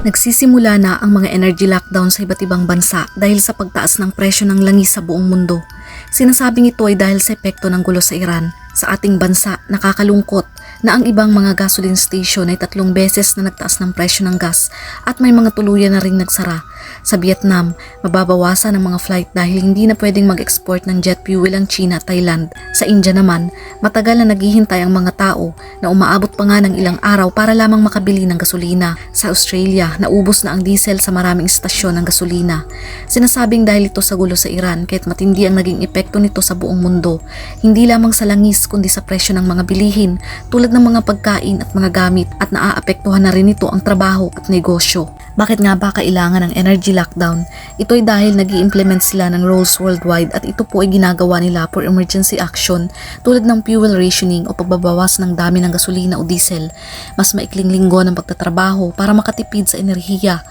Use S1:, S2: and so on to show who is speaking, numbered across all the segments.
S1: Nagsisimula na ang mga energy lockdown sa iba't ibang bansa dahil sa pagtaas ng presyo ng langis sa buong mundo. Sinasabing ito ay dahil sa epekto ng gulo sa Iran. Sa ating bansa, nakakalungkot na ang ibang mga gasoline station ay 3 beses na nagtaas ng presyo ng gas at may mga tuluyan na ring nagsara. Sa Vietnam, mababawasan ang mga flight dahil hindi na pwedeng mag-export ng jet fuel ang China at Thailand. Sa India naman, matagal na naghihintay ang mga tao na umaabot pa nga ng ilang araw para lamang makabili ng gasolina. Sa Australia, naubos na ang diesel sa maraming istasyon ng gasolina. Sinasabing dahil ito sa gulo sa Iran kahit matindi ang naging epekto nito sa buong mundo, hindi lamang sa langis kundi sa presyo ng mga bilihin tulad ng mga pagkain at mga gamit at naaapektuhan na rin ito ang trabaho at negosyo. Bakit nga ba kailangan ng energy lockdown? Ito ay dahil nag-i-implement sila ng rules worldwide at ito po ay ginagawa nila for emergency action tulad ng fuel rationing o pagbabawas ng dami ng gasolina o diesel, mas maikling linggo ng pagtatrabaho para makatipid sa enerhiya,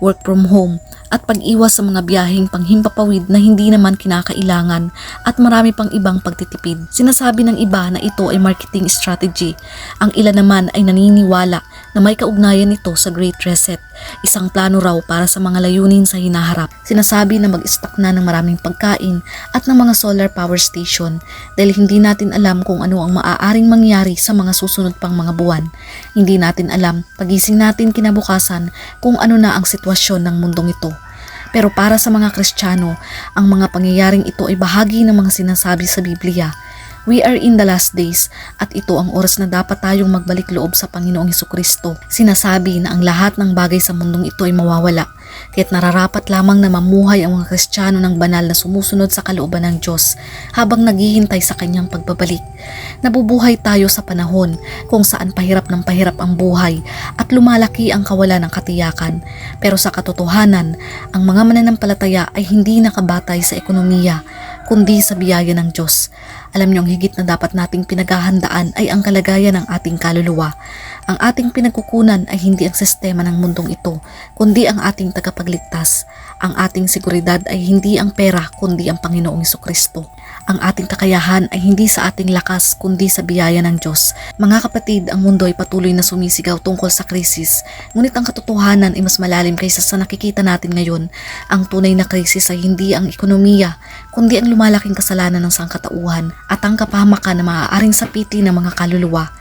S1: work from home, at pag-iwas sa mga biyaheng panghimpapawid na hindi naman kinakailangan at marami pang ibang pagtitipid. Sinasabi ng iba na ito ay marketing strategy. Ang ilan naman ay naniniwala na may kaugnayan ito sa Great Reset, isang plano raw para sa mga layunin sa hinaharap. Sinasabi na mag-stock na ng maraming pagkain at ng mga solar power station dahil hindi natin alam kung ano ang maaaring mangyari sa mga susunod pang mga buwan. Hindi natin alam pagising natin kinabukasan kung ano na ang sitwasyon ng mundong ito. Pero para sa mga Kristiyano, ang mga pangyayaring ito ay bahagi ng mga sinasabi sa Biblia. We are in the last days at ito ang oras na dapat tayong magbalik loob sa Panginoong Hesukristo. Sinasabi na ang lahat ng bagay sa mundong ito ay mawawala, kaya't nararapat lamang na mamuhay ang mga Kristiyano ng banal na sumusunod sa kalooban ng Diyos habang naghihintay sa kanyang pagbabalik. Nabubuhay tayo sa panahon kung saan pahirap ng pahirap ang buhay at lumalaki ang kawalan ng katiyakan. Pero sa katotohanan, ang mga mananampalataya ay hindi nakabatay sa ekonomiya, kundi sa biyaya ng Diyos. Alam niyo, ang higit na dapat nating pinaghahandaan ay ang kalagayan ng ating kaluluwa. Ang ating pinagkukunan ay hindi ang sistema ng mundong ito, kundi ang ating tagapagligtas. Ang ating seguridad ay hindi ang pera, kundi ang Panginoong Hesukristo. Ang ating kakayahan ay hindi sa ating lakas, kundi sa biyaya ng Diyos. Mga kapatid, ang mundo ay patuloy na sumisigaw tungkol sa krisis. Ngunit ang katotohanan ay mas malalim kaysa sa nakikita natin ngayon. Ang tunay na krisis ay hindi ang ekonomiya, kundi ang lumalaking kasalanan ng sangkatauhan at ang kapahamakan na maaaring sapitin ng mga kaluluwa.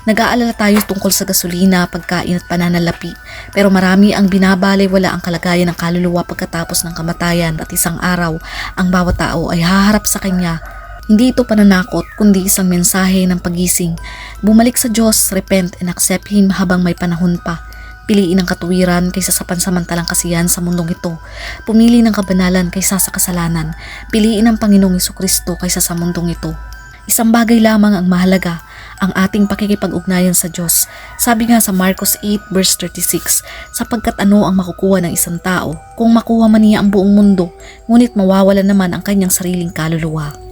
S1: Nag-aalala tayo tungkol sa gasolina, pagkain at pananalapi, pero marami ang binabalewala ang kalagayan ng kaluluwa pagkatapos ng kamatayan at isang araw ang bawat tao ay haharap sa kanya. Hindi ito pananakot kundi isang mensahe ng pagising. Bumalik sa Diyos, repent and accept Him habang may panahon pa. Piliin ang katuwiran kaysa sa pansamantalang kasiyahan sa mundong ito. Pumili ng kabanalan kaysa sa kasalanan. Piliin ang Panginoong Hesukristo kaysa sa mundong ito. Isang bagay lamang ang mahalaga, ang ating pakikipag-ugnayan sa Diyos. Sabi nga sa Marcos 8 verse 36, sapagkat ano ang makukuha ng isang tao kung makuha man niya ang buong mundo, ngunit mawawala naman ang kanyang sariling kaluluwa.